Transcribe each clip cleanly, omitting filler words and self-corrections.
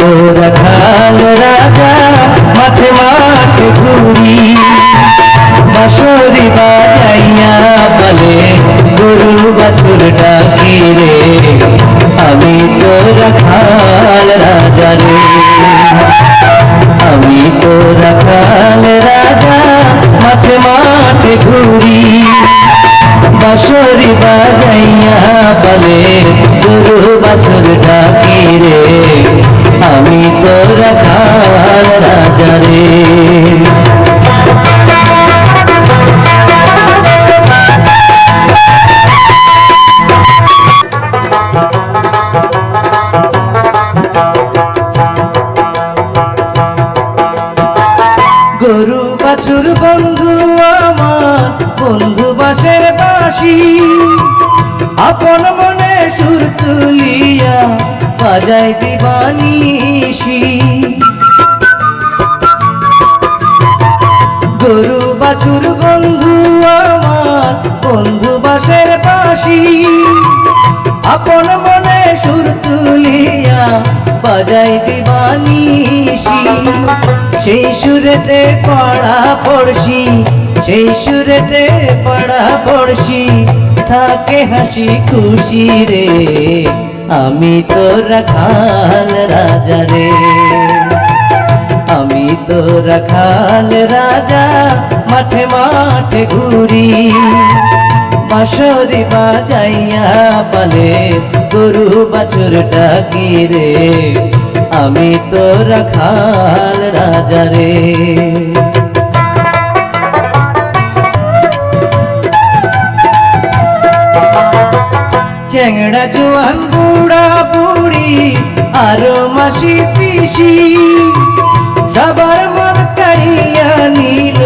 তো রাখাল রাজা মাঠে মাঠে ঘুরি বাঁশরি বাজাইয়া বলে গরু বাছুর ডাকি রে আমি তো রাখাল রাজা রে আমি তো রাখাল রাজা মাঠে মাঠে ঘুরি বাঁশরি বাজাইয়া বলে গরু বাছুর ডাকি রে আমি তো রাখাল রাজা রে গরু বাছুর বন্ধু আমার বন্ধু বাঁশের বাঁশি আপন মনে সুর তুলিয়া বাজাই দিবানিশি গরু বাছুর বন্ধু আমার বন্ধু বাঁশের বাঁশি আপন মনে সুর তুলিয়া বাজাই দিবানিশি সেই সুরেতে পড়া পড়শি সেই সুরেতে পড়া পড়শি থাকে হাসি খুশি রে আমি তো রাখাল রাজা রে আমি তো রাখাল রাজা মাঠে মাঠে ঘুরি বাঁশরি বাজাইয়া বলে গরু বাছুর ডাকি রে আমি তো রাখাল রাজা রে চ্যাংড়া জোয়ান বুড়া বুড়ি আরো মাসি পিসি সবার মন কাড়িয়া নিল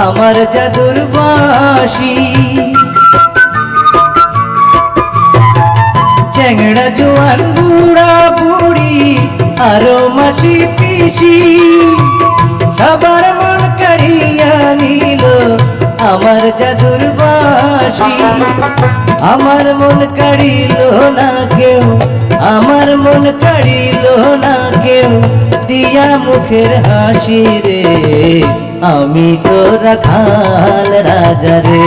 আমার জাদুর বাঁশি চ্যাংড়া জোয়ান বুড়া বুড়ি আরো মাসি পিসি সবার মন কাড়িয়া নিল আমার জাদুর বাঁশি আমার মন কাড়িল না কেউ আমার মন কাড়িল না কেউ দিয়া মুখের হাসি রে আমি তো রাখাল রাজা রে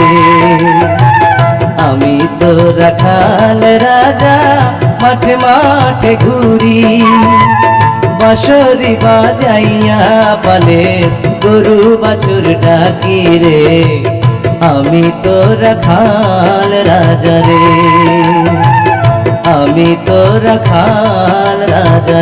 আমি তো রাখাল রাজা মাঠে মাঠে ঘুরি বাঁশরি বাজাইয়া বলে গরু বাছুর ডাকি রে আমি তো রাখাল রাজা রে আমি তো রাখাল রাজা।